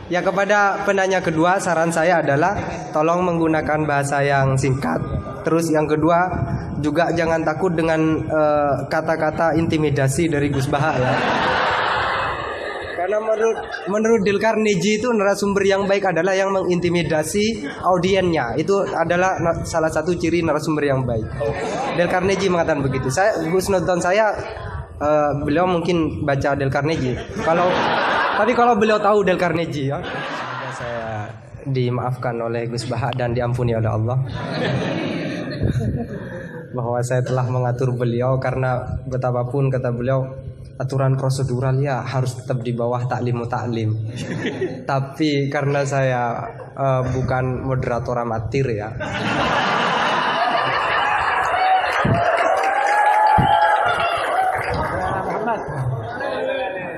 Ya, kepada penanya kedua, saran saya adalah tolong menggunakan bahasa yang singkat. Terus yang kedua, juga jangan takut dengan kata-kata intimidasi dari Gus Baha ya. Karena menurut Dale Carnegie itu narasumber yang baik adalah yang mengintimidasi audiennya. Itu adalah salah satu ciri narasumber yang baik. Dale Carnegie mengatakan begitu. Gus nonton saya, beliau mungkin baca Dale Carnegie. Tapi kalau beliau tahu Dale Carnegie ya, semoga saya dimaafkan oleh Gus Baha dan diampuni oleh Allah bahwa saya telah mengatur beliau, karena betapapun kata beliau aturan prosedural ya harus tetap di bawah taklimu taklim. Tapi karena saya bukan moderator amatir ya.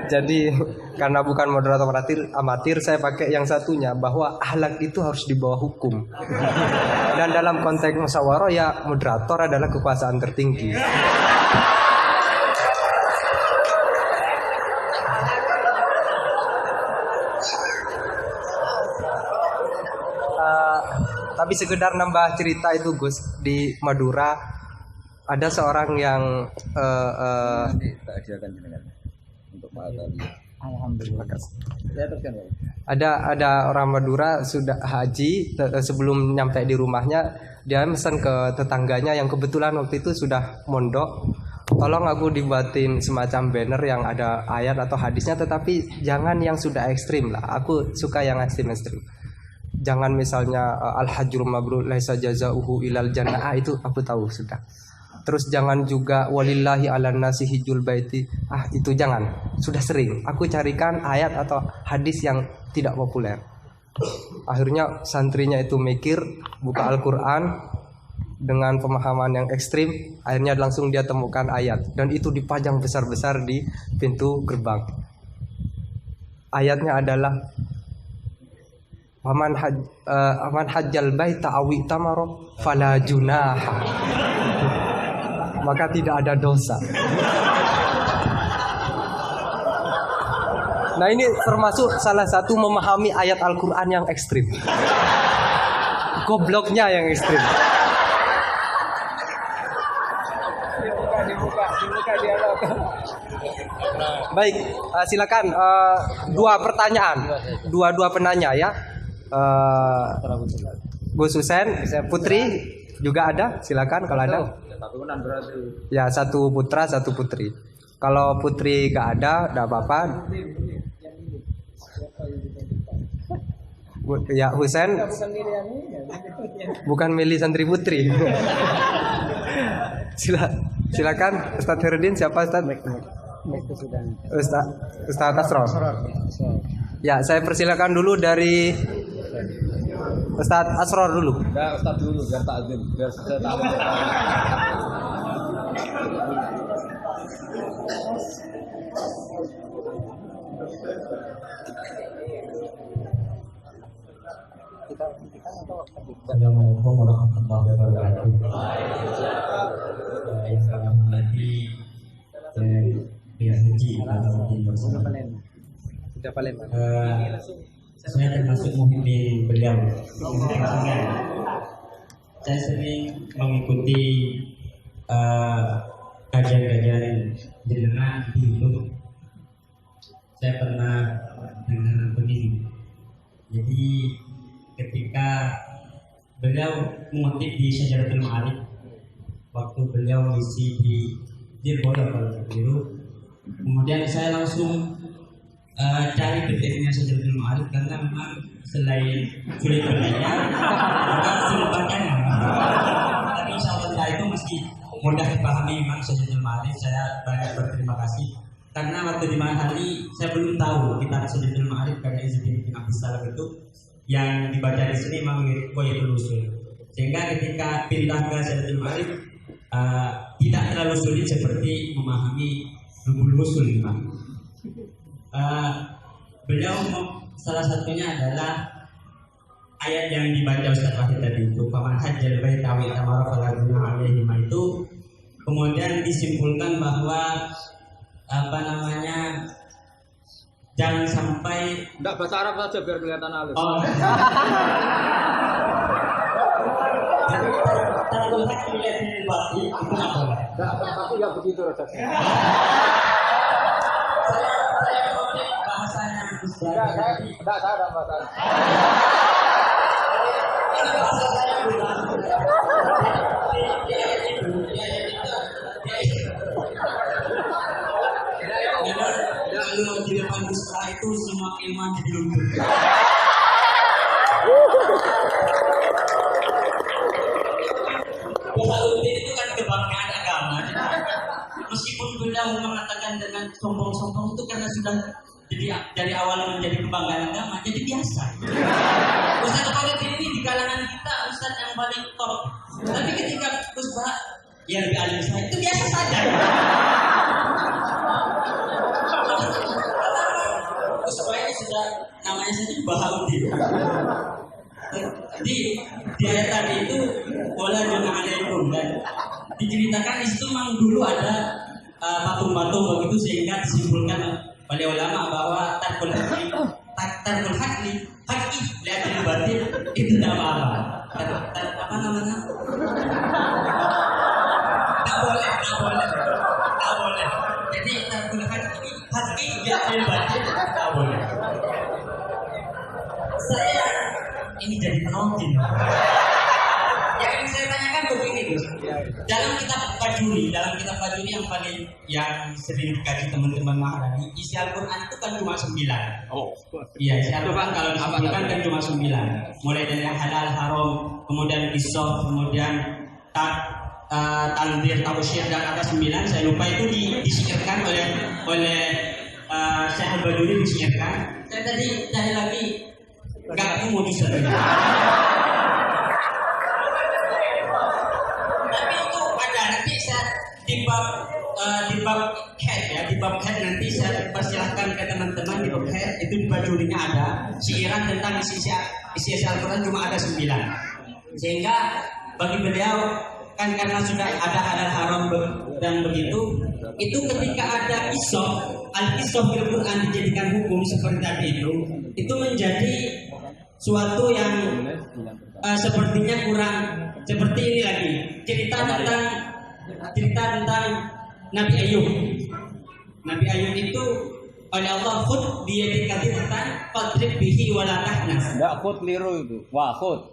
Jadi karena bukan moderator amatir, saya pakai yang satunya, bahwa akhlak itu harus di bawah hukum. Dan dalam konteks musyawarah ya moderator adalah kekuasaan tertinggi. Tapi sekedar nambah cerita itu Gus, di Madura ada seorang yang Alhamdulillah. Ada orang Madura sudah haji, sebelum nyampe di rumahnya dia pesan ke tetangganya yang kebetulan waktu itu sudah mondok, tolong aku dibuatin semacam banner yang ada ayat atau hadisnya, tetapi jangan yang sudah ekstrim lah. Aku suka yang ekstrim. Jangan misalnya al-hajjul mabrur laisa jazauhu ilal jannah, itu aku tahu sudah. Terus jangan juga walillahi 'alan nasi hijjul baiti. Itu jangan. Sudah sering. Aku carikan ayat atau hadis yang tidak populer. Akhirnya santrinya itu mikir, buka Al-Qur'an dengan pemahaman yang ekstrim, akhirnya langsung dia temukan ayat dan itu dipajang besar-besar di pintu gerbang. Ayatnya adalah Aman hajjal baita awi tamaro fala junaha, maka tidak ada dosa. Nah, ini termasuk salah satu memahami ayat Al-Quran yang ekstrim. Gobloknya yang ekstrim. Baik, silakan dua pertanyaan, dua penanya ya. Gus Husen, Putri juga ada, silakan kalau ada. Ya, satu putra, satu putri. Kalau putri gak ada, tidak apa-apa. Ya, Husen, bukan milih santri putri. Silakan, Ustadz Herudin, siapa Ustadz? Ustadz Asror. Ya, saya persilakan dulu dari Ustadz Asror dulu. Ya, Ustadz dulu, biar takzim, biar saya tahu. Assalamualaikum warahmatullahi wabarakatuh. Yang kami hormati pihak haji Al-Fatihah bersama. Sudah paling. Saya termasuk muhibbi beliau. Saya sering mengikuti kajian-kajian jenengan di YouTube. Saya pernah dengar begini. Jadi ketika beliau mengutip di Syajaratul Ma'arif, waktu beliau mengisi di Dirbola kalau begitu, kemudian saya langsung cari PDF-nya Syajaratul Ma'arif karena memang selain sulit bacanya, juga sulit bacanya. Tapi insya Allah setelah itu meski mudah dipahami memang Syajaratul Ma'arif, saya banyak berterima kasih karena waktu di Mahali saya belum tahu kitab Syajaratul Ma'arif karya Izzuddin bin Abdus Salam itu yang dibaca di sini memang Qoyatul Usul, sehingga ketika pindah ke Syajaratul Ma'arif tidak terlalu sulit seperti memahami Rubul Usul memang. Beliau salah satunya adalah ayat yang dibaca Ustaz Wahid tadi itu, faman hajjal baita wa tamara fala junaha alaihi, itu kemudian disimpulkan bahwa jangan sampai Enggak bahasa Arab saja biar kelihatan halus. oh Tarkul hakli lillahi batil itu apa? Enggak, tapi enggak begitu Raja. Saya pakai bahasanya Ustaz. Enggak saya ada bahasa. Bahasa saya bukan. Kalau di depan Gusta itu semua iman jadi luntur. Wahaluddin itu kan kebanggaan agama. Meskipun beliau mengatakan dengan sombong-sombong itu karena sudah jadi dari awal menjadi kebanggaan agama, jadi biasa. Ustaz Wahaluddin ini di kalangan kita Ustaz yang paling top. Tapi ketika Gus Bah yang lebih alim saya itu biasa saja. Gus Bah ini sudah namanya saja Bahaluddin. Di ayat tadi itu wala junah alaikum dan diceritakan di situ memang dulu ada patung-patung begitu sehingga disimpulkan oleh ulama bahwa tarkul hakli lihat di batin itu tidak apa-apa. Apa namanya? Tak boleh. Jadi tarkul hakli lihat di batin tak boleh. Saya ini jadi penonton. Yang ingin saya tanyakan begini Gus. Dalam kitab Fajuri yang sering dikaji teman-teman Maharani, isi Al-Quran itu kan cuma 9. Oh. Iya, isi Al-Quran kalau disimpulkan kan cuma 9. Mulai dari yang halal, haram, kemudian qisas, kemudian tanzir, tausyir dan ada 9. Saya lupa itu disyairkan oleh Syekh Al-Bajuri disyairkan. Saya tadi cari lagi enggak mau disyairkan. Tapi itu ada nanti saya di bab head nanti saya persilahkan ke teman-teman di bab head itu di bajurinya ada syiiran tentang isi Al-Quran cuma ada 9. Sehingga bagi beliau kan karena sudah ada halal haram dan begitu itu ketika ada al-qisah fil Quran dijadikan hukum seperti tadi itu menjadi suatu yang sepertinya kurang seperti ini lagi cerita tentang Nabi Ayub. Nabi Ayub itu oleh Allah khud biyadika tentang fadrib bihi wala tahnas. Enggak khud liru itu. Wah khud.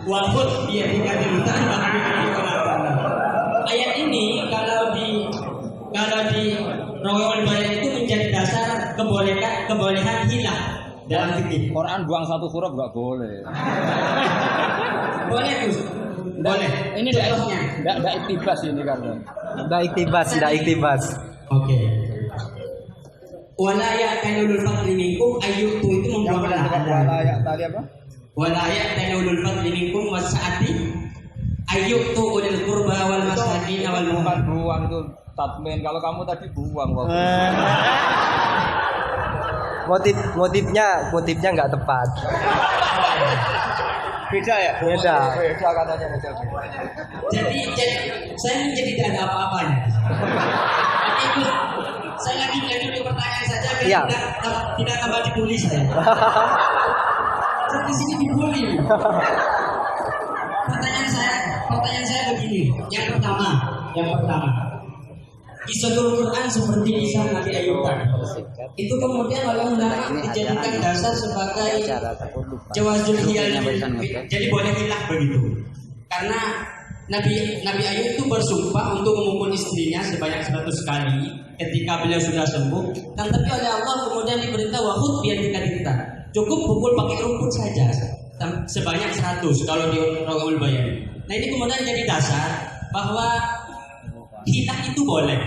Wa khud biyadika tentang fadrib bihi wala tahnas. Ayat ini kalau di Rawaiul Bayan itu menjadi dasar kebolehan hilah dalam fikih. Quran buang satu huruf enggak boleh. Boleh Gus. Boleh. Ini enggak iktibas ini kan. Tidak iktibas. Oke. Wala ya'talul fadli minkum ayyutu itu membuang Wala tadi apa? Wala ya'talul fadli minkum wasa'ati ayyutu ulil qurba wal masakin wal Bukan buang itu tatmin. Kalau kamu tadi buang waktu. Motifnya nggak tepat. Beda ya? Beda katanya beda. Jadi saya menjadi tidak ada apa-apanya. Tapi itu saya lagi pertanyaan saja biar Iya. tidak tambah dibully saya. Saya di sini dibully. Pertanyaan saya begini. Yang pertama, kisahul Quran seperti kisah Nabi Ayub tadi. Itu kemudian oleh ulama dijadikan dasar sebagai jawazul hiyal. Jadi boleh hilah begitu. Karena Nabi Ayub itu bersumpah untuk memukul istrinya sebanyak 100 kali ketika beliau sudah sembuh. Dan tapi oleh Allah kemudian diperintah wahud biar kita cukup pukul pakai rumput saja sebanyak 100 kalau di Rawaiul Bayan. Nah ini kemudian jadi dasar bahwa hilah itu boleh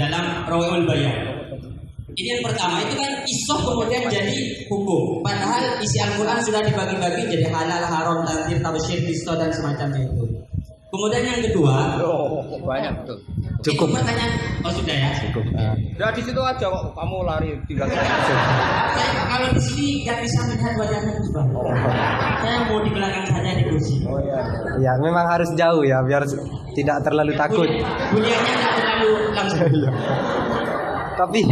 dalam Rawaiul Bayan. Ini yang pertama, itu kan isoh kemudian jadi hukum. Padahal isi Al-Quran sudah dibagi-bagi jadi halal, haram, tanzir, tausyir, qisas dan semacamnya itu. Kemudian yang kedua, Banyak betul. Cukup. itu pertanyaan, oh sudah ya. Cukup. Udah di situ aja kok kamu lari tinggal. Saya kalau di sini nggak bisa melihat wajahnya Gus Bang. Saya mau di belakang saja di kursi. Oh iya. Ya memang harus jauh ya biar tidak terlalu takut. Buliannya nggak terlalu langsung. Tapi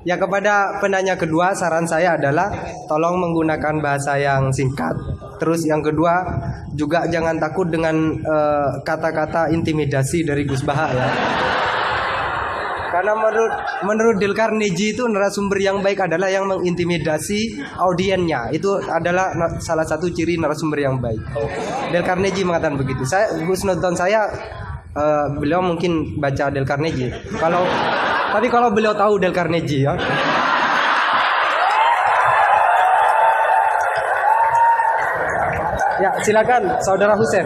ya kepada penanya kedua saran saya adalah tolong menggunakan bahasa yang singkat. Terus yang kedua juga jangan takut dengan kata-kata intimidasi dari Gus Baha ya. Karena menurut Dale Carnegie itu narasumber yang baik adalah yang mengintimidasi audiennya. Itu adalah salah satu ciri narasumber yang baik. Dale Carnegie mengatakan begitu. Husnudon saya beliau mungkin baca Dale Carnegie. Tapi kalau beliau tahu Dale Carnegie ya. Ya, silakan Saudara Husen.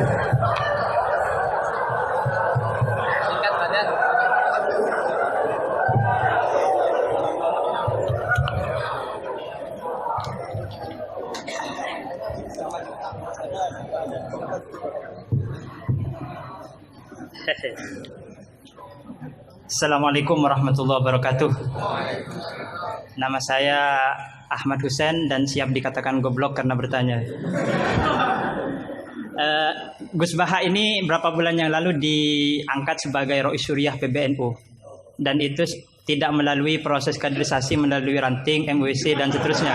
Assalamualaikum warahmatullahi wabarakatuh. Nama saya Ahmad Husen dan siap dikatakan goblok karena bertanya. Gus Baha ini berapa bulan yang lalu diangkat sebagai Rois Syuriah PBNU dan itu tidak melalui proses kaderisasi, melalui ranting, MWC dan seterusnya.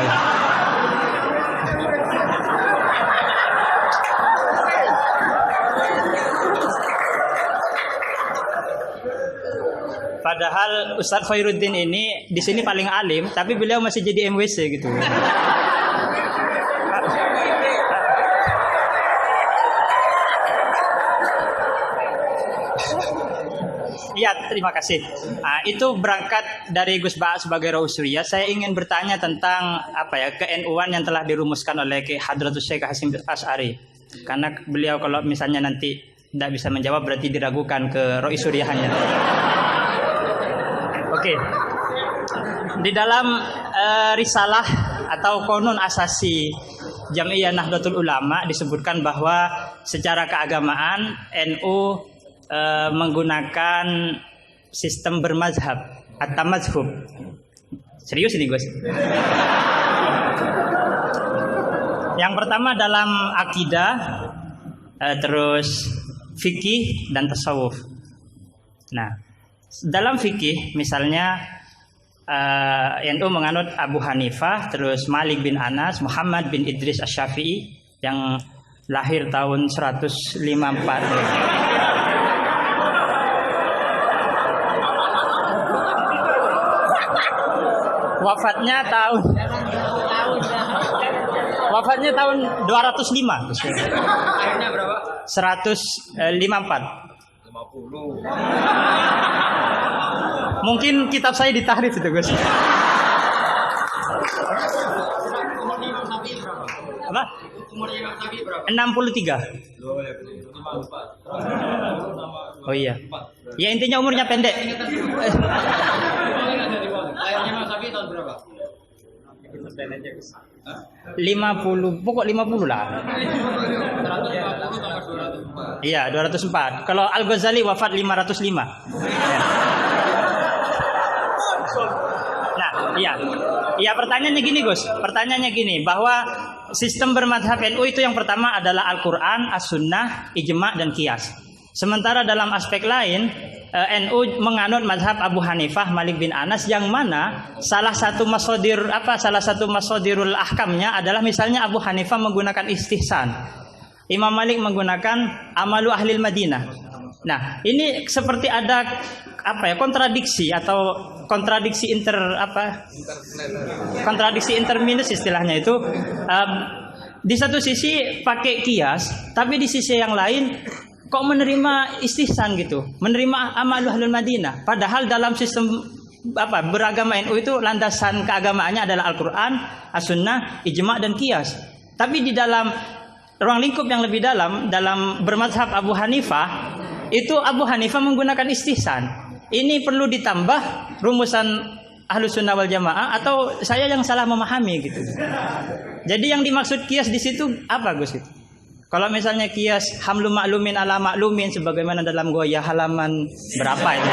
Padahal Ustadz Khairuddin ini di sini paling alim, tapi beliau masih jadi MWC gitu. Iya, terima kasih. Itu berangkat dari Gus Baha sebagai Rois Syuriah. Saya ingin bertanya tentang ke-NU-an yang telah dirumuskan oleh Hadratus Syekh Hasyim Asy'ari. Karena beliau kalau misalnya nanti tidak bisa menjawab berarti diragukan ke Rois Syuriahnya. Oke. Di dalam risalah atau konun asasi Jam'iyah Nahdlatul Ulama disebutkan bahwa secara keagamaan NU menggunakan sistem bermazhab atau mazhub. Serius ini Gus. Yang pertama dalam akidah, terus fikih dan tasawuf. Nah, dalam fikih misalnya NU menganut Abu Hanifah, terus Malik bin Anas, Muhammad bin Idris Asy-Syafi'i yang lahir tahun 154. Wafatnya tahun 205. Akhirnya berapa? 154. 50. Mungkin kitab saya ditahrif itu, Gus. Apa? Umurnya Imam Syafi'i berapa? 63. Oh iya. Ya intinya umurnya pendek. Lahirnya Imam Syafi'i tahun berapa? 50, pokok 50 lah. 140 Iya, 204. Kalau Al-Ghazali wafat 505. Nah, iya. Ya pertanyaannya gini Gus, pertanyaannya gini bahwa sistem bermadhab NU itu yang pertama adalah Al-Quran, As-Sunnah, Ijma' dan Qiyas. Sementara dalam aspek lain NU menganut madhab Abu Hanifah, Malik bin Anas yang mana salah satu masodirul ahkamnya adalah misalnya Abu Hanifah menggunakan istihsan, Imam Malik menggunakan amalu ahlil Madinah. Nah ini seperti ada kontradiksi atau kontradiksi interminus istilahnya itu. Di satu sisi pakai kias, tapi di sisi yang lain kok menerima istihsan gitu, menerima amalu ahlul Madinah. Padahal dalam sistem beragama NU itu landasan keagamaannya adalah Al-Quran, As-Sunnah, Ijma' dan Qiyas. Tapi di dalam ruang lingkup yang lebih dalam bermazhab Abu Hanifah, itu Abu Hanifah menggunakan istihsan. Ini perlu ditambah rumusan Ahlus Sunnah wal Jamaah atau saya yang salah memahami gitu. Jadi yang dimaksud Qiyas di situ apa Gus itu? Kalau misalnya kias hamlu maklumin ala maklumin sebagaimana dalam Ghoyah halaman berapa ini?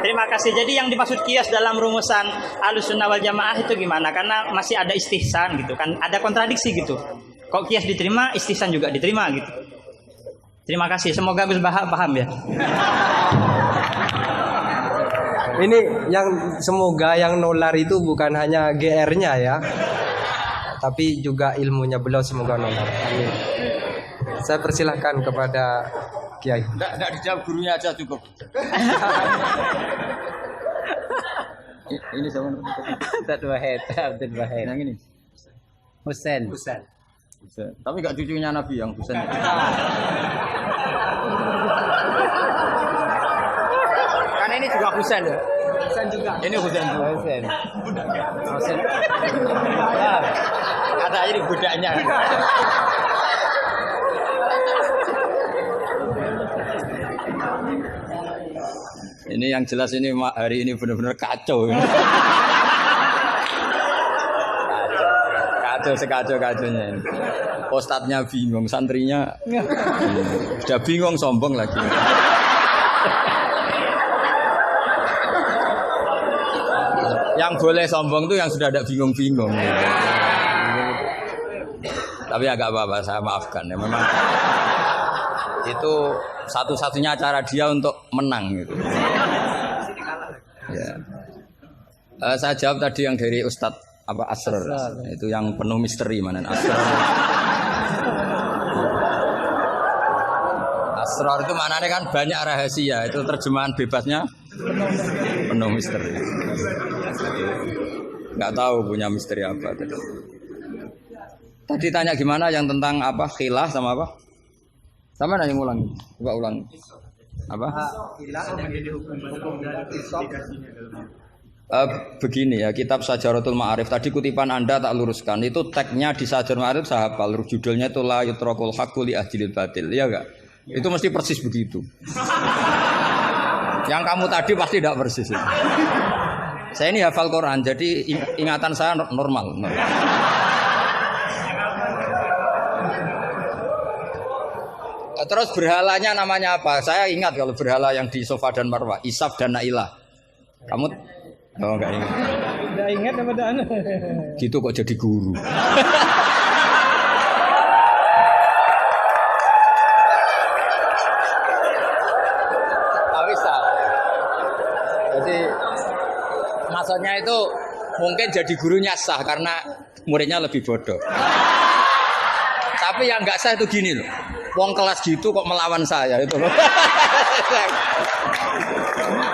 Terima kasih. Jadi yang dimaksud kias dalam rumusan Ahlussunnah wal Jamaah itu gimana? Karena masih ada istihsan gitu kan, ada kontradiksi gitu. Kok kias diterima, istihsan juga diterima gitu. Terima kasih. Semoga Gus Bahak paham ya. Ini yang semoga yang nular itu bukan hanya GR-nya ya, tapi juga ilmunya beliau semoga nular. Amin. Saya persilahkan kepada Kiai. Enggak dijawab gurunya aja cukup. Ini sama Abdul Wahid. yang ini. Husain. Husain. Tapi enggak cucunya Nabi yang Husain. Karena ini juga Husain ya. Ini Husain juga. Husain. Ada ini budaknya. Ini yang jelas ini hari ini benar-benar kacau. Kacau sekacau-kacaunya ini. Ustadznya bingung, santrinya sudah bingung, sombong lagi. Yang boleh sombong tuh yang sudah ada bingung-bingung. Tapi agak apa-apa, saya maafkan ya. Memang itu satu-satunya cara dia untuk menang gitu. Ya. Saya jawab tadi yang dari Ustadz apa Asrar, itu yang penuh misteri mana Asrar. Asrar itu maknanya kan banyak rahasia, itu terjemahan bebasnya penuh misteri. Nggak tahu punya misteri apa tadi. Tadi tanya gimana yang tentang apa khilah sama apa? Sama nanya ulang, coba ulang. Apa? Begini ya, kitab Sajaratul Ma'arif tadi kutipan Anda tak luruskan, itu tagnya di Sajaratul Ma'arif saya hafal, judulnya itu la yutrakul haqqu li ahdil batil, ya enggak? Itu mesti persis begitu. Yang kamu tadi pasti tidak persis. Saya ini hafal Quran, jadi ingatan saya normal. Terus berhalanya namanya apa? Saya ingat kalau berhala yang di Sofa dan Marwah, Isaf dan Nailah. Kamu oh enggak ingat. Udah ingat apa dah? Gitu kok jadi guru. Bisa. Jadi maksudnya itu mungkin jadi gurunya sah karena muridnya lebih bodoh. Tapi yang nggak sah itu gini loh. Wong kelas gitu kok melawan saya itu loh.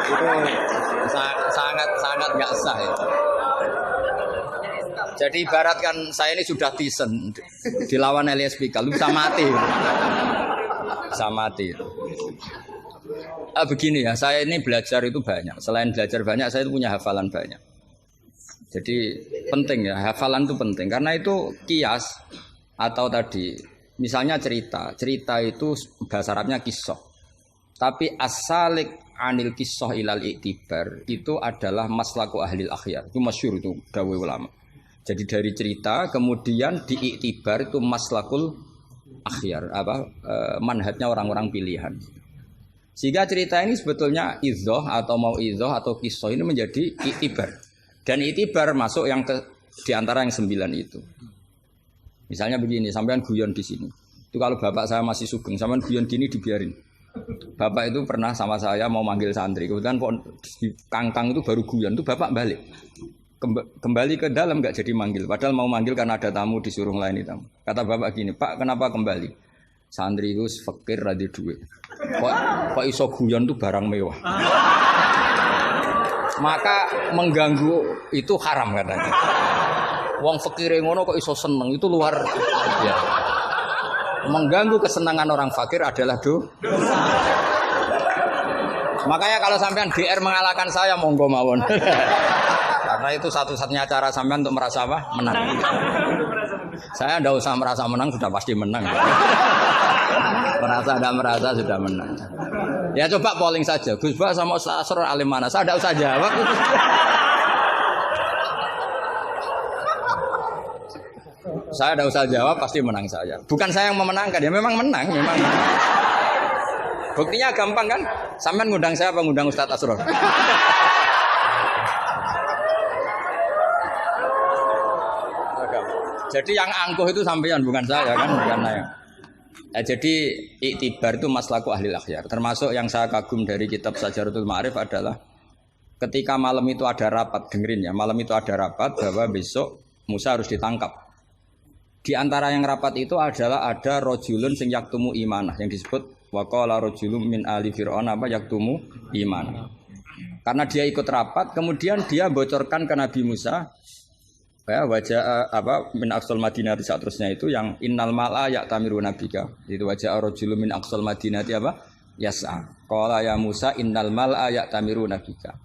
Itu sangat nggak sah ya. Jadi ibaratkan saya ini sudah tisen dilawan Elias Pikal, bisa mati. Bisa mati. Begini ya, saya ini belajar itu banyak. Selain belajar banyak, saya itu punya hafalan banyak. Jadi penting ya, hafalan itu penting karena itu kias atau tadi misalnya cerita itu bahasa Arabnya kisah. Tapi asalik anil kisah ilal iktibar itu adalah maslaku ahlil akhyar. Itu masyhur itu dawuh ulama. Jadi dari cerita kemudian diiktibar itu maslakul akhyar, manhajnya orang-orang pilihan. Sehingga cerita ini sebetulnya idzoh atau mau idzoh atau kisah ini menjadi iktibar. Dan iktibar masuk yang di antara yang 9 itu. Misalnya begini, sampean guyon di sini. Itu kalau bapak saya masih sugeng, sampean guyon gini dibiarin. Bapak itu pernah sama saya mau manggil santri. Kemudian di kangkang itu baru guyon, itu bapak balik. Kembali ke dalam nggak jadi manggil. Padahal mau manggil karena ada tamu disuruh melayani tamu. Kata bapak gini, Pak kenapa kembali? Santri itu fakir radhi duit. Kok iso guyon itu barang mewah. Maka mengganggu itu haram katanya. Wong fakir ngono kok iso seneng itu luar ya. Mengganggu kesenangan orang fakir adalah dosa. Makanya kalau sampean GR mengalahkan saya monggo mawon. Karena itu satu-satunya cara sampean untuk merasa apa? Menang. Saya enggak usah merasa menang sudah pasti menang. Merasa enggak merasa sudah menang. Ya coba polling saja. Gus Bah sama Ustaz Asrar alim mana? Saya enggak usah jawab. Saya tidak usah jawab, pasti menang saya. Bukan saya yang memenangkan, ya memang menang, memang. Buktinya gampang kan? Sampean ngundang saya apa ngundang Ustaz Asrar? Jadi yang angkuh itu sampean bukan saya kan, bukan saya. Jadi iktibar itu maslaku ahli akhyar. Termasuk yang saya kagum dari kitab Syajaratul Ma'arif adalah ketika malam itu ada rapat, dengerin ya, malam itu ada rapat bahwa besok Musa harus ditangkap. Di antara yang rapat itu adalah ada rojulun sing yaktumu imanah yang disebut waqala rojulun min ali fir'aun apa yaktumu imanah. Karena dia ikut rapat, kemudian dia bocorkan ke Nabi Musa ya, wajah apa min aqsal madinati seterusnya itu yang innal mala ya'tamiru nabika. Itu wajah rojulun min aqsal madinati apa? Yas'a. Qala ya Musa innal mala ya'tamiru nabika.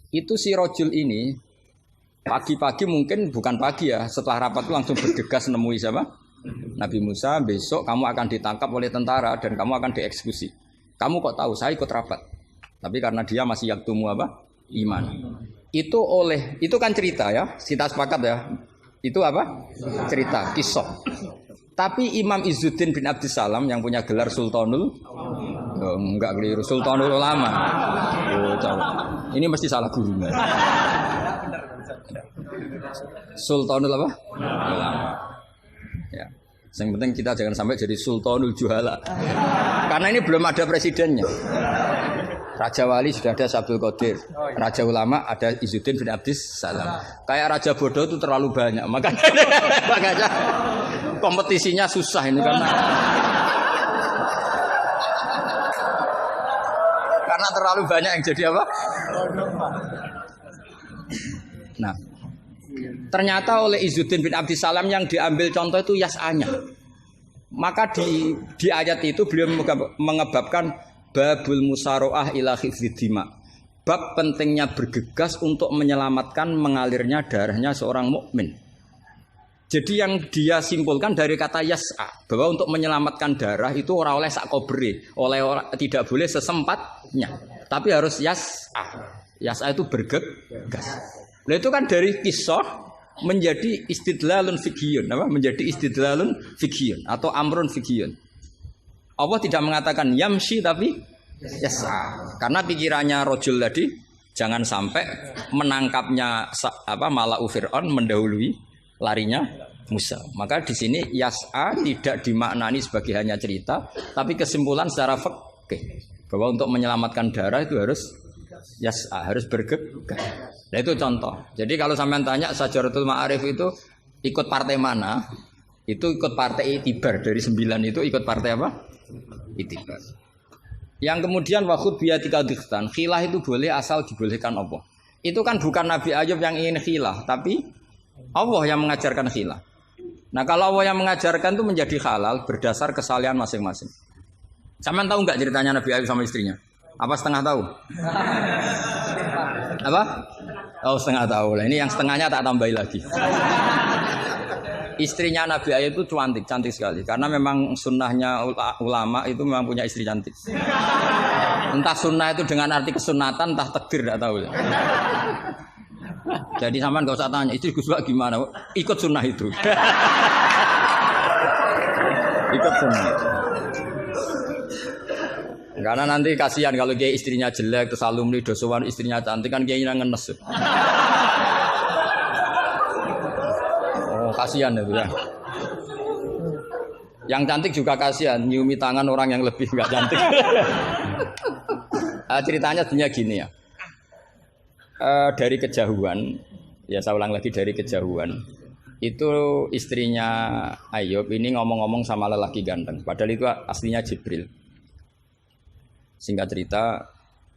Itu si rojul ini pagi-pagi mungkin bukan pagi ya, setelah rapat itu langsung bergegas nemui siapa? Nabi Musa, besok kamu akan ditangkap oleh tentara dan kamu akan dieksekusi. Kamu kok tahu? Saya ikut rapat. Tapi karena dia masih yaktumu apa? Iman. Itu kan cerita ya, kita sepakat ya. Itu apa? Cerita, kisah. Tapi Imam Izzuddin bin Abdissalam yang punya gelar Sultanul enggak keliru, Sultanul Ulama. Oh, coba. Ini mesti salah gurunya. Sultanul apa? Ulama. Ya. Yang penting kita jangan sampai jadi Sultanul Juhala. Karena ini belum ada presidennya. Raja Wali sudah ada Abdul Qadir. Raja Ulama ada Izzuddin bin Abdissalam. Kayak Raja Bodoh itu terlalu banyak. Makanya kompetisinya susah ini karena terlalu banyak yang jadi apa? Nah, ternyata oleh Izzuddin bin Abdissalam yang diambil contoh itu yas'anya. Maka di ayat itu beliau mengebabkan babul musaroah ila khifdidima. Bab pentingnya bergegas untuk menyelamatkan mengalirnya darahnya seorang mukmin. Jadi yang dia simpulkan dari kata yas'a bahwa untuk menyelamatkan darah itu ora oleh sak kobere, tidak boleh sesempatnya, tapi harus yas'a. Yas'a itu bergegas. Nah itu kan dari kisah menjadi istidlalun fiqhiyun, apa? Menjadi istidlalun fiqhiyun atau amrun fiqhiyun. Allah tidak mengatakan yamshi tapi yas'a. Karena pikirannya rojul tadi jangan sampai menangkapnya Mala'u Fir'aun mendahului larinya Musa. Maka di sini yas'a tidak dimaknani sebagai hanya cerita, tapi kesimpulan secara fikih bahwa untuk menyelamatkan darah itu harus yas'a, harus bergegas. Nah itu contoh. Jadi kalau sampean tanya Syajaratul Ma'arif itu ikut partai mana? Itu ikut partai Itibar. Dari 9 itu ikut partai apa? Itibar. Yang kemudian wakhud biyatika dikhtan. Khilah itu boleh asal dibolehkan Allah. Itu kan bukan Nabi Ayub yang ingin khilah, tapi Allah yang mengajarkan khilah. Nah kalau Allah yang mengajarkan itu menjadi halal berdasar kesalahan masing-masing. Sampean tahu nggak ceritanya Nabi Ayub sama istrinya? Apa setengah tahu? Apa? Oh setengah tahu lah. Ini yang setengahnya tak tambahin lagi. Istrinya Nabi Ayub itu cantik sekali. Karena memang sunnahnya ulama itu memang punya istri cantik. Entah sunnah itu dengan arti kesunatan, entah takdir tidak tahu. Jadi sampean gak usah tanya istri Gus Bak gimana, ikut sunnah itu. Ikut sunnah. Karena nanti kasihan kalau dia istrinya jelek terus alumni dosowan istrinya cantik kan kayaknya ngenes. Oh kasihan itu ya. Yang cantik juga kasihan nyiumi tangan orang yang lebih nggak cantik. Ceritanya sebenarnya gini ya. Dari kejauhan, ya saya ulang lagi dari kejauhan, itu istrinya Ayub ini ngomong-ngomong sama lelaki ganteng, padahal itu aslinya Jibril. Singkat cerita,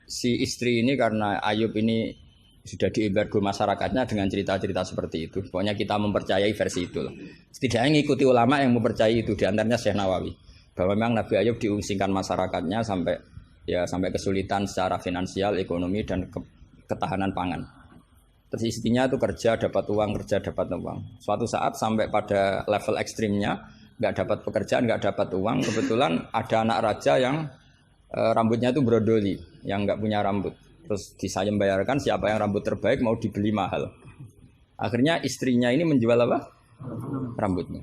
si istri ini karena Ayub ini sudah diembargo masyarakatnya dengan cerita-cerita seperti itu. Pokoknya kita mempercayai versi itu. Setidaknya mengikuti ulama yang mempercayai itu, diantaranya Syekh Nawawi, bahwa memang Nabi Ayub diungsingkan masyarakatnya sampai kesulitan secara finansial, ekonomi dan ketahanan pangan. Terus istrinya itu kerja dapat uang. Suatu saat sampai pada level ekstrimnya, nggak dapat pekerjaan, nggak dapat uang. Kebetulan ada anak raja yang rambutnya itu brodoli, yang nggak punya rambut. Terus disayem bayarkan siapa yang rambut terbaik mau dibeli mahal. Akhirnya istrinya ini menjual apa? Rambutnya.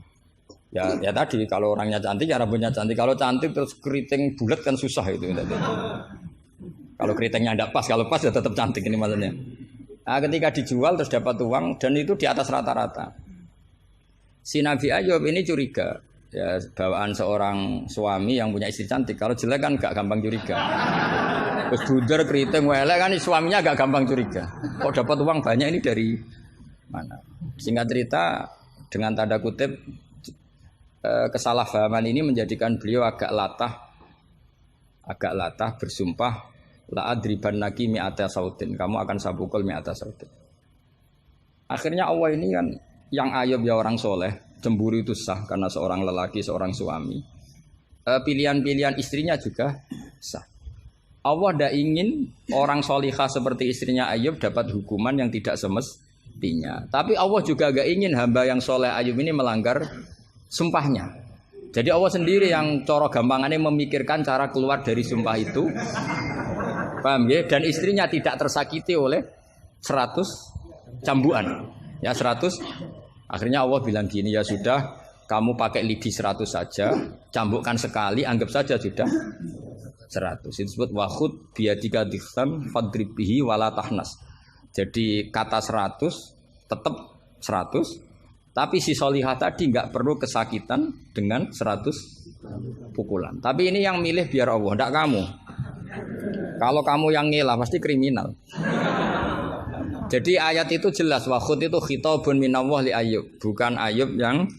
Ya tadi kalau orangnya cantik ya rambutnya cantik. Kalau cantik terus keriting bulat kan susah itu. Kalau keritingnya tidak pas, kalau pas ya tetap cantik ini maksudnya. Nah, ketika dijual terus dapat uang dan itu di atas rata-rata. Si Nabi Ayub ini curiga. Ya bawaan seorang suami yang punya istri cantik. Kalau jelek kan gak gampang curiga. Terus buder keriting welek kan suaminya gak gampang curiga. Kok dapat uang banyak ini dari mana? Singkat cerita dengan tanda kutip kesalahpahaman ini menjadikan beliau agak latah bersumpah la adribannaki mi'ata sautin. Kamu akan saya pukul mi'ata sautin. Akhirnya Allah ini kan yang ayub ya orang soleh, cemburu itu sah karena seorang lelaki, seorang suami. Pilihan-pilihan istrinya juga sah. Allah tidak ingin orang solihah seperti istrinya Ayub dapat hukuman yang tidak semestinya. Tapi Allah juga gak ingin hamba yang soleh Ayub ini melanggar sumpahnya. Jadi Allah sendiri yang coro gampangannya memikirkan cara keluar dari sumpah itu. Paham ya? Dan istrinya tidak tersakiti oleh 100 cambuan. Ya 100. Akhirnya Allah bilang gini, ya sudah, kamu pakai lidi 100 saja, cambukkan sekali, anggap saja sudah 100. Itu disebut wakhud biadika dikhtam fadrib bihi wala tahnas. Jadi kata 100 tetap 100, tapi si solihah tadi nggak perlu kesakitan dengan 100 pukulan. Tapi ini yang milih biar Allah, tidak kamu. Kalau kamu yang ngelah pasti kriminal. Jadi ayat itu jelas, wakhud itu khitabun minallah li Ayub, bukan Ayub yang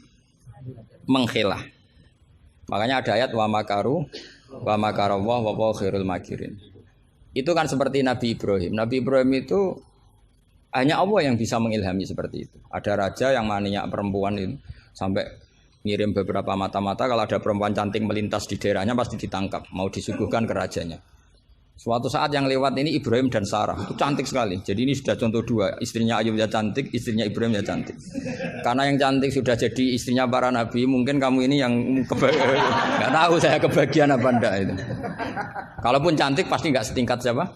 mengkhilah. Makanya ada ayat wa makaru wa makarallah wa huwa khairul makirin. Itu kan seperti Nabi Ibrahim. Nabi Ibrahim itu hanya Allah yang bisa mengilhami seperti itu. Ada raja yang maniak perempuan itu sampai ngirim beberapa mata-mata, kalau ada perempuan cantik melintas di daerahnya pasti ditangkap, mau disuguhkan ke rajanya. Suatu saat yang lewat ini Ibrahim dan Sarah, itu cantik sekali. Jadi ini sudah contoh dua, istrinya Ayub ya cantik, istrinya Ibrahim ya cantik. Karena yang cantik sudah jadi istrinya para nabi, mungkin kamu ini yang nggak tahu saya kebagian apa enggak itu. Kalaupun cantik pasti nggak setingkat siapa?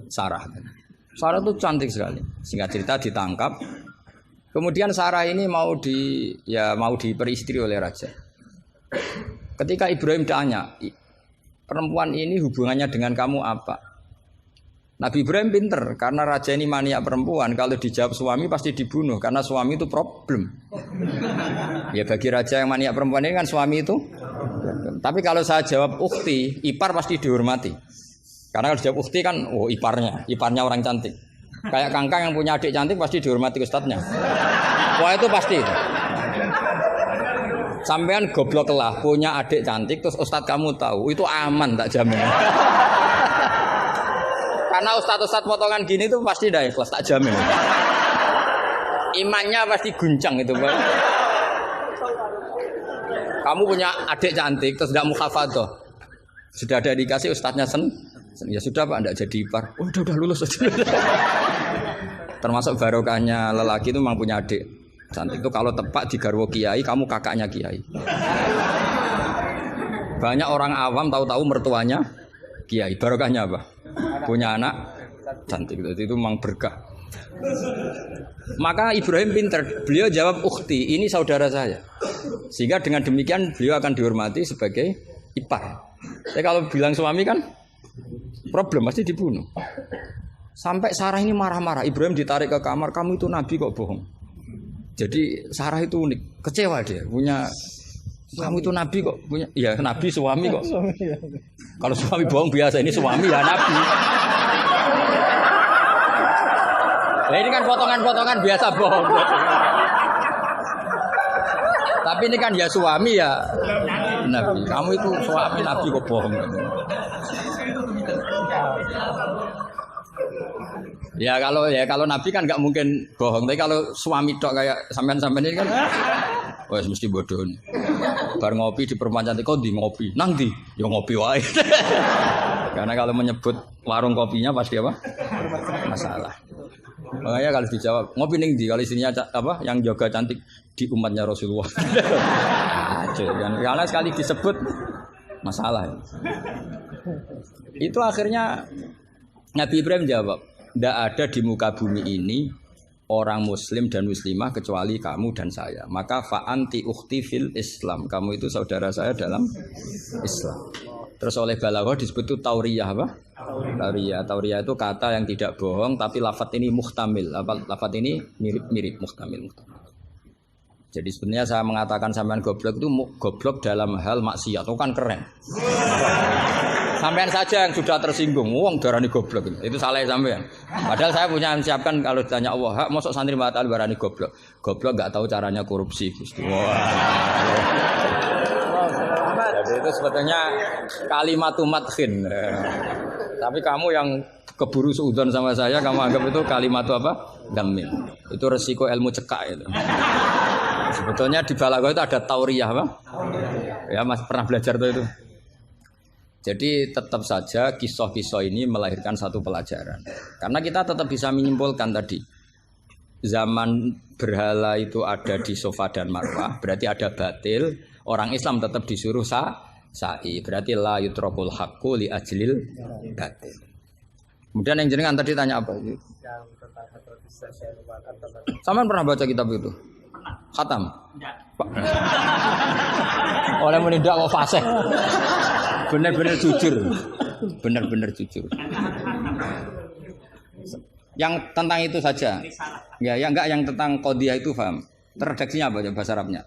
Sarah. Sarah itu cantik sekali. Singkat cerita ditangkap. Kemudian Sarah ini mau diperistri oleh raja. Ketika Ibrahim tanya, perempuan ini hubungannya dengan kamu apa? Nabi Ibrahim pinter, karena raja ini maniak perempuan, kalau dijawab suami pasti dibunuh, karena suami itu problem. Ya bagi raja yang maniak perempuan ini kan suami itu. Tapi kalau saya jawab ukhti, ipar pasti dihormati. Karena kalau dijawab ukhti kan, oh iparnya orang cantik. Kayak Kangkang yang punya adik cantik pasti dihormati ustadznya. Wah itu pasti. Sampean goblok lah punya adik cantik terus ustadz kamu tahu itu aman tak jamin. Karena ustadz potongan gini tuh pasti dah ikhlas tak jamin. Imannya pasti guncang itu Pak. Kamu punya adik cantik terus tidak muhafadzah. Sudah ada dikasih ustadznya ya sudah Pak enggak jadi ipar. Oh, udah lulus aja. Termasuk barokahnya lelaki itu memang punya adik cantik itu kalau tepat di garwo kiai, kamu kakaknya kiai. Banyak orang awam tahu-tahu mertuanya kiai. Barokahnya apa? Punya anak cantik itu memang berkah. Maka Ibrahim pinter, beliau jawab ukhti, ini saudara saya. Sehingga dengan demikian beliau akan dihormati sebagai ipar. Tapi kalau bilang suami kan problem pasti dibunuh. Sampai Sarah ini marah-marah, Ibrahim ditarik ke kamar, kamu itu nabi kok bohong. Jadi Sarah itu unik, kecewa dia punya kamu itu nabi kok punya, ya nabi suami kok. Kalau suami bohong biasa, ini suami ya nabi. Nah ini kan potongan-potongan biasa bohong. Tapi ini kan ya suami ya nabi. Kamu itu suami nabi kok bohong. Ya kalau nabi kan nggak mungkin bohong, tapi kalau suami tok kayak sampean ini kan, wes mesti bodoh. Bar ngopi di perempuan cantik kok di ngopi, nang di, ya ngopi wae. Karena kalau menyebut warung kopinya pasti apa? Masalah. Makanya kalau dijawab ngopi ning di, kalau istrinya apa yang jaga cantik di umatnya Rasulullah. Karena sekali disebut masalah. Itu akhirnya Nabi Ibrahim jawab, tidak ada di muka bumi ini orang muslim dan muslimah kecuali kamu dan saya. Maka fa'anti ukhti fil Islam. Kamu itu saudara saya dalam Islam. Terus oleh balaghah disebut itu tauriyah apa? Tauriyah. Tauriyah itu kata yang tidak bohong tapi lafadz ini muhtamil. Lafadz ini mirip-mirip muhtamil. Jadi sebenarnya saya mengatakan sampean goblok itu goblok dalam hal maksiat, itu kan keren. Sampean saja yang sudah tersinggung, wong darani goblok itu salah sampean. Padahal saya punya siapkan kalau ditanya Allah, hak mosok santri batal darani goblok. Goblok enggak tahu caranya korupsi, Gusti. Wah. Jadi itu sebetulnya kalimatu madkhin. Tapi kamu yang keburu suudzon sama saya, kamu anggap itu kalimatu apa? Damin. Itu resiko ilmu cekak itu. Sebetulnya di balaghah itu ada tauriyah apa? Ya Mas pernah belajar tuh itu. Jadi tetap saja kisah-kisah ini melahirkan satu pelajaran. Karena kita tetap bisa menyimpulkan tadi. Zaman berhala itu ada di Safa dan Marwah, berarti ada batil. Orang Islam tetap disuruh sa'i. Berarti la yutrakul haqqu li ajlil batil. Kemudian yang jenengan tadi tanya apa? Sampean pernah baca kitab itu? Khatam? Oleh menindak wa fasih. Benar-benar jujur. Benar-benar jujur. Yang tentang itu saja. Ya, enggak yang tentang qadhiyah itu paham. Redaksinya apa bahasa Arabnya?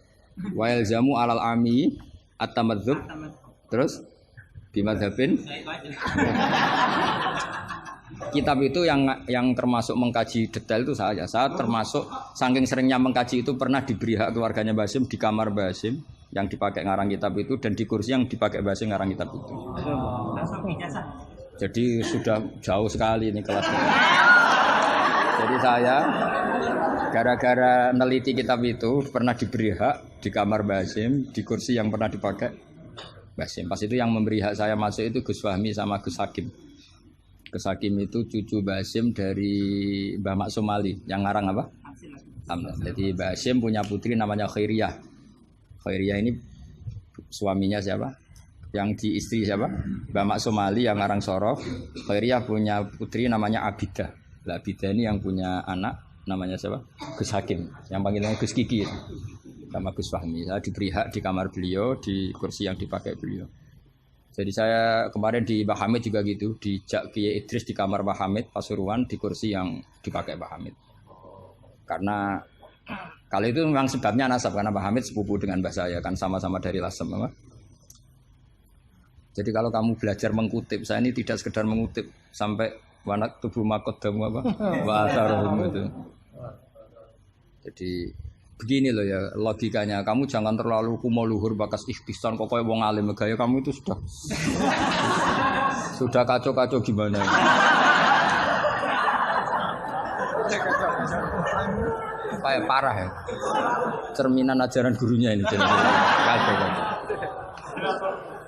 Wa yalzamu alal ami at-tamadzub. Terus bimadzhabin. Kitab itu yang termasuk mengkaji detail itu saya. Saya termasuk saking seringnya mengkaji itu pernah diberi hak keluarganya Basim di kamar Basim yang dipakai ngarang kitab itu dan di kursi yang dipakai Basim ngarang kitab itu. Jadi sudah jauh sekali ini kelasnya. Jadi saya gara-gara neliti kitab itu pernah diberi hak di kamar Basim di kursi yang pernah dipakai Basim. Pas itu yang memberi hak saya masuk itu Gus Fahmi sama Gus Hakim. Gus Hakim itu cucu Basim dari Mbah Mak Somali yang ngarang apa? Hamzah. Jadi Basim punya putri namanya Khairiyah. Khairiyah ini suaminya siapa? Yang di istri siapa? Mbah Mak Somali yang ngarang Sorof. Khairiyah punya putri namanya Abidah. Lah Abidah ini yang punya anak namanya siapa? Gus Hakim. Yang panggilannya Gus Kiki sama Gus Fahmi. Saya diberi hak di kamar beliau di kursi yang dipakai beliau. Jadi saya kemarin di Mbah Hamid juga gitu, di Kiai Idris di kamar Mbah Hamid Pasuruan di kursi yang dipakai Mbah Hamid. Karena kalau itu memang sebabnya nasab karena Mbah Hamid sepupu dengan mbah saya kan sama-sama dari Lasem, apa? Jadi kalau kamu belajar mengutip, saya ini tidak sekedar mengutip sampai wanak tubuh makodamu apa? Wasarohum itu. Jadi begini loh ya logikanya, kamu jangan terlalu kumo luhur bakas ikhtisan kok kayak wong alim gaya kamu itu sudah kacau-kacau gimana ya. Kayak parah ya. Cerminan ajaran gurunya ini kacau.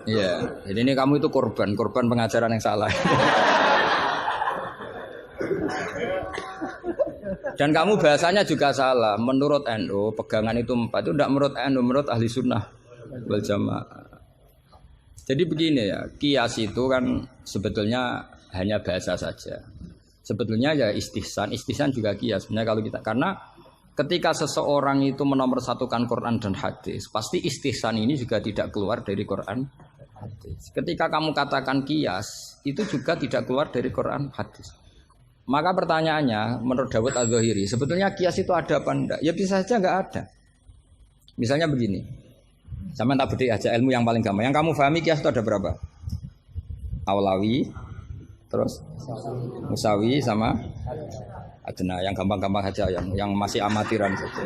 Iya, jadi ini kamu itu korban pengajaran yang salah. Dan kamu bahasanya juga salah. Menurut NU pegangan itu 4 itu tidak menurut NU, menurut ahli sunnah wal jamaah. Jadi begini ya, kias itu kan sebetulnya hanya bahasa saja. Sebetulnya ya istihsan juga kias. Sebenarnya kalau kita karena ketika seseorang itu menomorsatukan Quran dan hadis, pasti istihsan ini juga tidak keluar dari Quran hadis. Ketika kamu katakan kias, itu juga tidak keluar dari Quran hadis. Maka pertanyaannya, menurut Dawud Az-Zahiri, sebetulnya kias itu ada apa enggak? Ya bisa saja enggak ada. Misalnya begini, sama tak beda aja ilmu yang paling gampang. Yang kamu pahami kias itu ada berapa? Awlawi, terus Musawi sama Adna. Yang gampang-gampang saja, yang masih amatiran saja.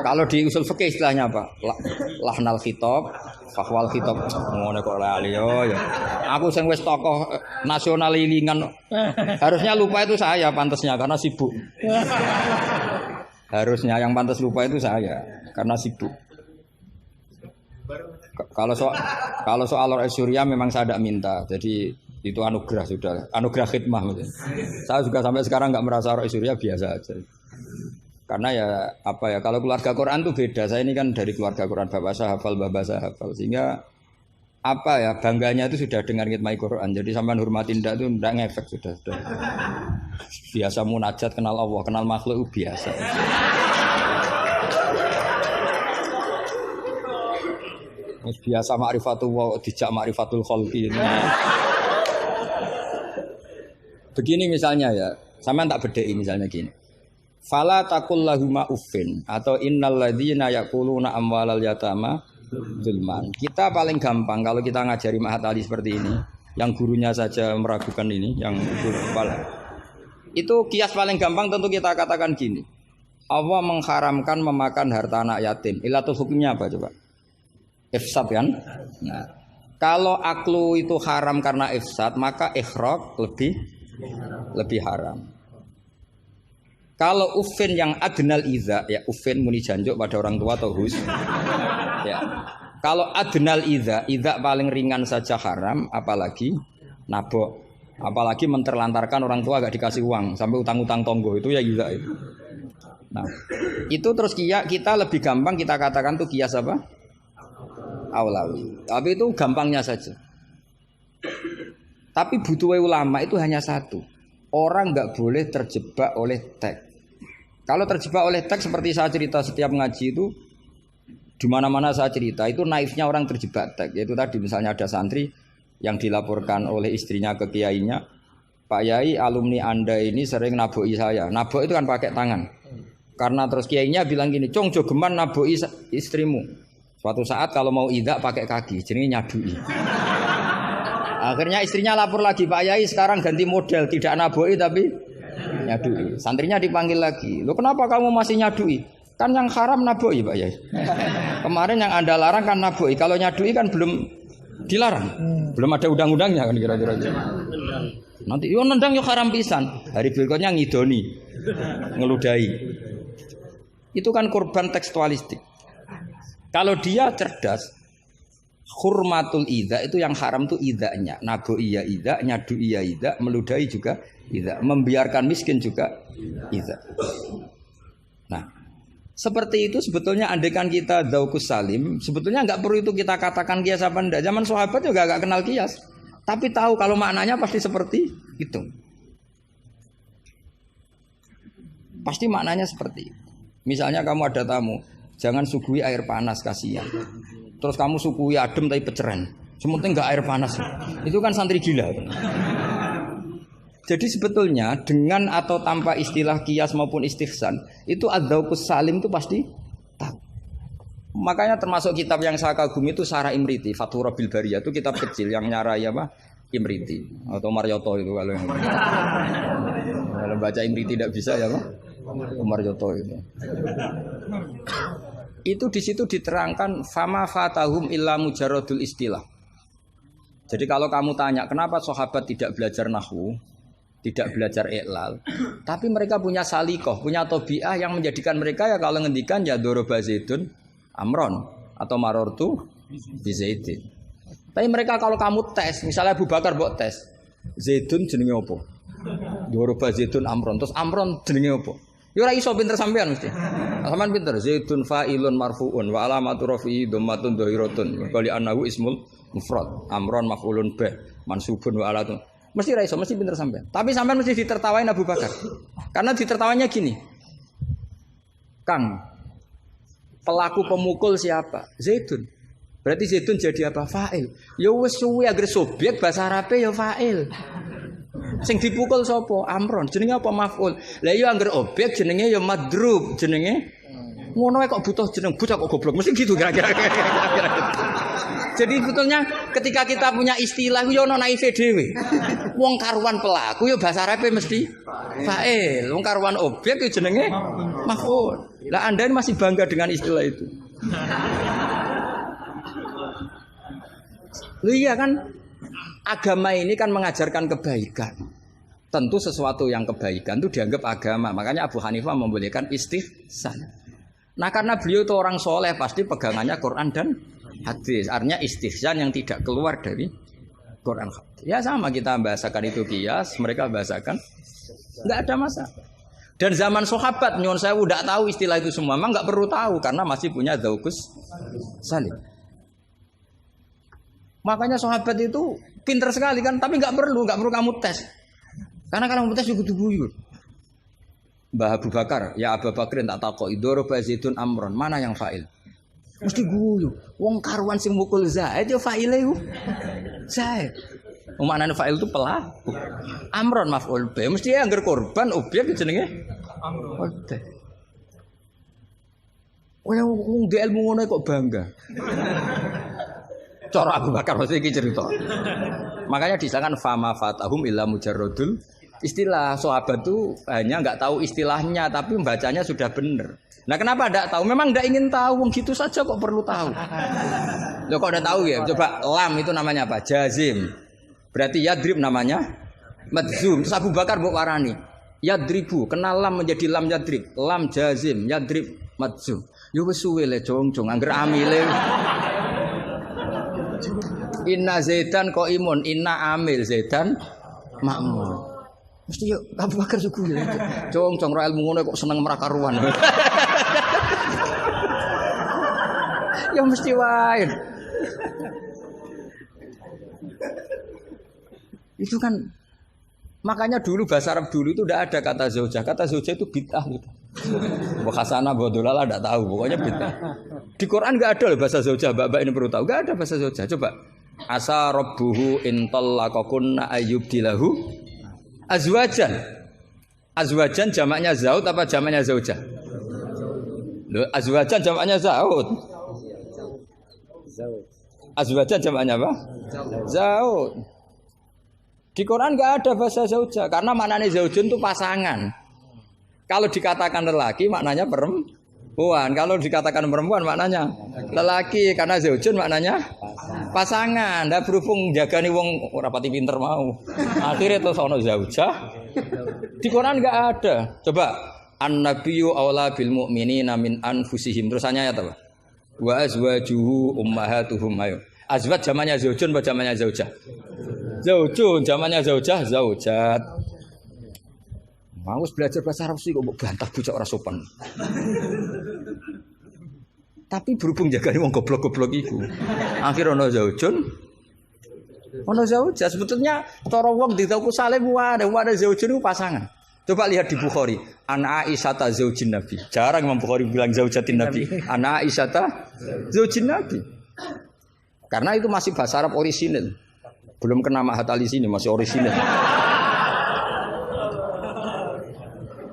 Kalau di usul fikih istilahnya apa? Lahnal khitab, fahwal khitab. Ngono kok lali yo ya. Aku sing wis tokoh nasional ilingan. Harusnya lupa itu saya pantasnya karena sibuk. Harusnya yang pantas lupa itu saya karena sibuk. Kalau soal Surya memang saya tidak minta. Jadi itu anugerah sudah, anugerah khidmah. Saya juga sampai sekarang nggak merasa Roh Surya biasa aja. Karena ya apa ya, kalau keluarga Quran tuh beda. Saya ini kan dari keluarga Quran, bapak saya hafal, bapak saya hafal, sehingga apa ya bangganya itu sudah dengan khidmah Quran. Jadi sampai hormatin ndak itu ndak ngefek sudah. Biasa munajat kenal Allah, kenal makhluk biasa. Biasa ma'rifatullah dijak ma'rifatul khalqi. Begini misalnya ya, sama tak bedai misalnya gini. Fala taqul lahuma uffin atau innal ladzina yaquluna amwalal yatama zulman. Kita paling gampang kalau kita ngajari Ma'had Ali seperti ini, yang gurunya saja meragukan ini, yang guru kepala. Itu kias paling gampang tentu kita katakan gini. Allah mengharamkan memakan harta anak yatim. Ilatul hukumnya apa coba? Ifsad kan? Nah, kalau aklu itu haram karena ifsad, maka ikhraq lebih haram. Kalau ufin yang adnal iza, ya ufin muni janjuk pada orang tua atau hus. Ya. Kalau adnal iza paling ringan saja haram, apalagi nabok, apalagi menterlantarkan orang tua gak dikasih uang sampai utang-utang tonggo itu ya iza itu. Nah, itu terus kita lebih gampang kita katakan tuh kias apa? Aulawi. Tapi itu gampangnya saja. Tapi butuh ulama itu hanya satu. Orang nggak boleh terjebak oleh teks. Kalau terjebak oleh teks seperti saya cerita setiap ngaji itu, di mana-mana saya cerita itu naifnya orang terjebak teks. Yaitu tadi misalnya ada santri yang dilaporkan oleh istrinya ke kiainya, Pak Yai alumni Anda ini sering naboi saya. Nabok itu kan pakai tangan. Karena terus kiainya bilang gini, Cong jogeman naboi istrimu. Suatu saat kalau mau idak pakai kaki, jadi nyadui. Akhirnya istrinya lapor lagi, Pak Yai sekarang ganti model, tidak naboi tapi nyadui. Santrinya dipanggil lagi, lo kenapa kamu masih nyadui? Kan yang haram naboi Pak Yai. Kemarin yang Anda larang kan naboi, kalau nyadui kan belum dilarang, belum ada undang-undangnya kan kira-kira. Nanti yo nendang yo haram pisan, hari berikutnya ngidoni, ngeludahi. Itu kan korban tekstualistik. Kalau dia cerdas, hurmatul idza itu yang haram tuh idzanya, nago iya idza, nyadu iya idza, meludahi juga idza, membiarkan miskin juga idza. Nah, seperti itu sebetulnya andaikan kita dzauqus salim, sebetulnya nggak perlu itu kita katakan kias apa enggak. Zaman sahabat juga nggak kenal kias, tapi tahu kalau maknanya pasti seperti itu. Pasti maknanya seperti itu. Misalnya kamu ada tamu, jangan suguhi air panas, kasihan. Terus kamu suguhi adem tapi peceren. Sementing nggak air panas. Itu kan santri gila. Jadi sebetulnya dengan atau tanpa istilah kias maupun istihsan, itu adzauqus salim itu pasti tahu. Makanya termasuk kitab yang saya kagumi itu Sarah Imriti, Fathur Rabbil Bariyah, itu kitab kecil yang nyarai apa? Imriti atau Maryoto itu kalau yang kalau baca Imriti tidak bisa ya Pak? Maryoto itu. Itu di situ diterangkan fama fatahum illa mujarradul istilah. Jadi kalau kamu tanya kenapa sahabat tidak belajar nahwu, tidak belajar i'lal, tapi mereka punya salikoh, punya tobiah yang menjadikan mereka ya kalau ngendikan ya doroba zaidun amron atau marortu bi zaidin. Tapi mereka kalau kamu tes, misalnya Abu Bakar mbok tes, zaidun jenenge apa? Doroba zaidun amron, terus amron jenenge apa? Ya ora iso pinter sampean mesti. Sampean pinter zaidun fa'ilun marfu'un wa alamatu rafi'i dhammatun dhahiratun. Qali annahu ismul mufrad. Amron maf'ulun bih mansubun wa alatun. Mesti ra iso, mesti pinter sampean. Tapi sampean mesti ditertawain Abu Bakar. Karena ditertawanya gini. Kang, pelaku pemukul siapa? Zaidun. Berarti Zaidun jadi apa? Fa'il. Ya wis suwi agar subjek bahasa Arabe ya fa'il. Sing dipukul sapa? Amron. Jenenge apa maf'ul? Lah ya angger objek jenenge ya madrub, jenenge ngono kok butuh jeneng bocah kok goblok. Mesti gitu kira-kira. Jadi sebetulnya ketika kita punya istilah yo ono naife dhewe. Wong karuan pelaku ya bahasa Arabe mesti fa'il. Wong karuan objek ya jenenge maf'ul. Lah Anda ini masih bangga dengan istilah itu. Iya kan? Agama ini kan mengajarkan kebaikan. Tentu sesuatu yang kebaikan itu dianggap agama. Makanya Abu Hanifah membolehkan istihsan. Nah karena beliau itu orang soleh, pasti pegangannya Quran dan hadis. Artinya istihsan yang tidak keluar dari Quran. Ya sama kita bahasakan itu kias, mereka bahasakan nggak ada masalah. Dan zaman sahabat nyuwun saya udah tahu istilah itu semua, memang nggak perlu tahu karena masih punya dzauqus salim. Makanya sahabat itu pinter sekali kan, tapi nggak perlu kamu tes. Karena kalau kamu tes juga dibuyur. Mbah Abu Bakar, ya Abu Bakrin tak takok idoroba zaidun amron, mana yang fa'il? Mesti guyu. Wong karuan sing mukul Zaid ya fa'ile ku. Zaid. Maknane fa'il itu pelaku. Amron maf'ul bi. Mesti angger korban objek jenenge Oke. Wong ndek ilmu ngono kok bangga. Cara Abu Bakar mesti iki cerita. Makanya disangkan fama fatahum illa mujarradul istilah. Sahabat tuh hanya enggak tahu istilahnya tapi membacanya sudah benar. Nah, kenapa enggak tahu? Memang enggak ingin tahu, wong gitu saja kok perlu tahu. Loh kok udah tahu ya? Coba lam itu namanya apa? Jazim. Berarti yadrib namanya madzum. Terus Abu Bakar mbok warani yadribu, kenal lam menjadi lam yadrib. Lam jazim, yadrib madzum. Yo wis suwe le jong-jong angger amile. Inna Zaidan qaimun, inna amil Zaidan makmur. Mesti yo Abu Bakar suku ya. Jong-jong ra ilmu ngono kok seneng merakaruan. Ya mesti wae. Itu kan makanya dulu bahasa Arab dulu itu tidak ada kata zaujah. Kata zaujah itu bid'ah gitu. Bahasana bodolala tidak tahu, pokoknya bid'ah. Di Quran enggak ada loh bahasa zaujah. Mbak ini perlu tahu. Enggak ada bahasa zaujah. Coba. Asa rabbuhu in talaqakunna ayyubdilahu azwajan. Azwajan jamaknya zaud apa jamaknya zaujah? Loh, azwajan jamaknya zaud. Azwajan jamaknya apa? Zaud. Di Quran enggak ada bahasa zaujah karena maknanya zaujun itu pasangan. Kalau dikatakan lelaki maknanya perempuan. Kalau dikatakan perempuan maknanya lelaki karena zaujun maknanya pasangan. Ndak berhubung jagani wong ora pati pinter mau. Akhirnya terus ono zaujah. Di Quran enggak ada. Coba an-nabiyyu aula bil mu'minina min anfusihim. Terus ayat apa? Wa azwajuhu ummahatuhum. Ayo. Azwaj zamannya zaujun apa zamannya zaujah? Zaujun zamannya zaujah, zaujat. Mau belajar bahasa Arab sih kok bantah bocah ora sopan. Tapi berhubung jagane wong goblok-goblok iku. Akhir ono zaujun. Ono zaujah sebetulnya cara wong ditaku saleh wae zaujun itu pasangan. Coba lihat di Bukhari, An Aisyata zaujin Nabi. Jarang Imam Bukhari bilang zaujatin Nabi. An Aisyata zaujin Nabi. Karena itu masih bahasa Arab orisinil. Belum kena Mahat Ali sini masih orisinil.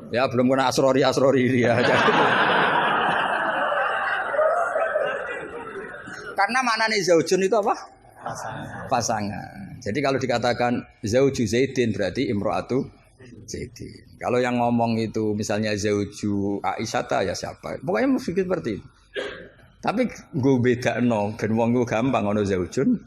Ya belum kena asrori ya. Karena maknanya zaujun itu apa? Pasangan. Jadi kalau dikatakan zauju Zaidin berarti imro'atu Zaidin. Kalau yang ngomong itu misalnya zauju Aisyata ya siapa? Pokoknya mesti seperti itu. Tapi gue beda no, ben wong gue gampang ono zaujun.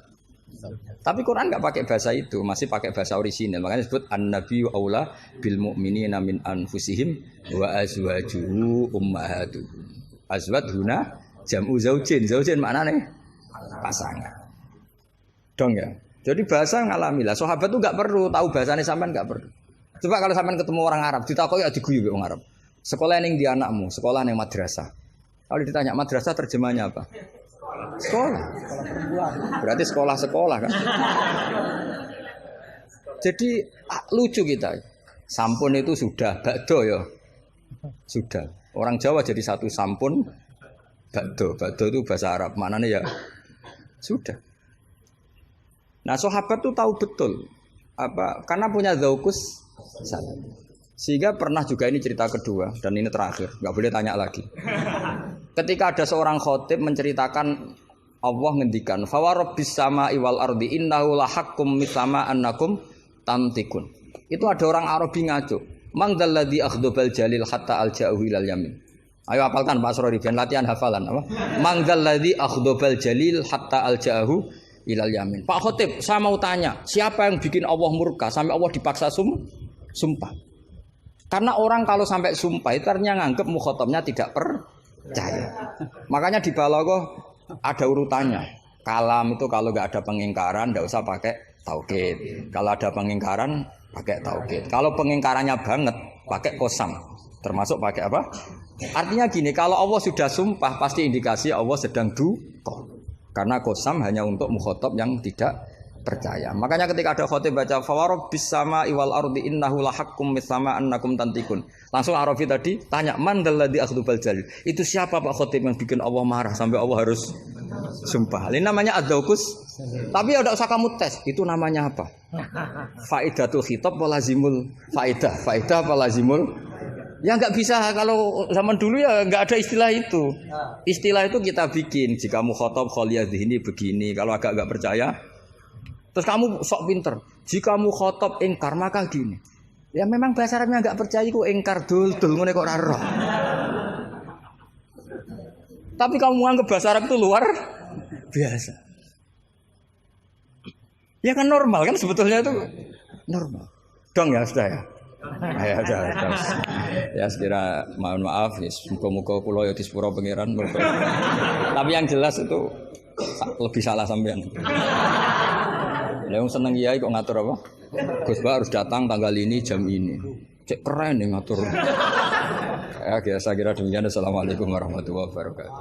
Tapi Quran enggak pakai bahasa itu, masih pakai bahasa orisinal. Makanya disebut an-nabiyyu aula bil mu'minina min anfusihim wa azwajuhu ummahatuhum. Azwaj huna jam'u zaujin. Zaujin maknane pasangan. Dong ya. Jadi bahasa ngalamilah. Sahabat itu enggak perlu tahu bahasane sampean enggak perlu. Coba kalau sampean ketemu orang Arab, ditakoki ya diguyu wong Arab. Sekolah ning di anakmu, sekolah ning madrasah. Kalau ditanya madrasah terjemahnya apa? Sekolah. Berarti sekolah-sekolah kan. Jadi lucu kita. Sampun itu sudah bakdo ya. Sudah. Orang Jawa jadi satu sampun bakdo. Bakdo itu bahasa Arab. Maknanya ya sudah. Nah, sahabat tuh tahu betul apa karena punya zaukus satu. Sehingga pernah juga ini cerita kedua dan ini terakhir, nggak boleh tanya lagi. Ketika ada seorang khotib menceritakan Allah ngendikan, "Fa warabbis samaa'i wal ardi innahu lahaqqum mitsama annakum tantikun." Itu ada orang Arabi ngaco. "Man dzalladzi akhdhabal jalil hatta alja'u ilal yamin." Ayo hafalkan Pak Asrori biar latihan hafalan apa? "Man dzalladzi akhdhabal jalil hatta alja'u ilal yamin." Pak khotib, saya mau tanya, siapa yang bikin Allah murka sampai Allah dipaksa sumpah? Karena orang kalau sampai sumpah itu artinya nganggep mukhatabnya tidak percaya. Makanya di balaghah ada urutannya. Kalam itu kalau nggak ada pengingkaran nggak usah pakai taukid. Kalau ada pengingkaran pakai taukid. Kalau pengingkarannya banget pakai qasam. Termasuk pakai apa? Artinya gini, kalau Allah sudah sumpah pasti indikasi Allah sedang duka. Karena qasam hanya untuk mukhatab yang tidak percaya. Makanya ketika ada khotib baca fawarabbis samaa'i wal ardi innahu lahaqqum mitsama annakum tantikun. Langsung Arafi tadi tanya man dzalladzi akhdubal jalil. Itu siapa Pak khotib yang bikin Allah marah sampai Allah harus sumpah. Ini namanya adzaukus. Tapi ya enggak usah kamu tes. Itu namanya apa? Faidatul khitab wa lazimul faidah. Faidah apa lazimul Ya nggak bisa kalau zaman dulu ya nggak ada istilah itu. Istilah itu kita bikin. Jika kamu khotob kholiyah ini begini. Kalau agak nggak percaya, terus kamu sok pinter. Jika kamu khotob ingkar maka gini. Ya memang bahasa Arabnya nggak percaya ku ingkar dul ngene kok ora roh. Tapi kamu anggap bahasa Arab itu luar biasa. Ya kan normal kan sebetulnya itu normal. Dong ya sudah ya. Ya sudah. Ya sekira mohon maaf ya muga-muga kula ya disepuro pangeran. Tapi yang jelas itu lebih salah sampean. Lah wong seneng kiai kok ngatur apa? Gus Ba harus datang tanggal ini jam ini. Cek keren nih ngatur. Ya biasa kira demikian. Assalamualaikum warahmatullahi wabarakatuh.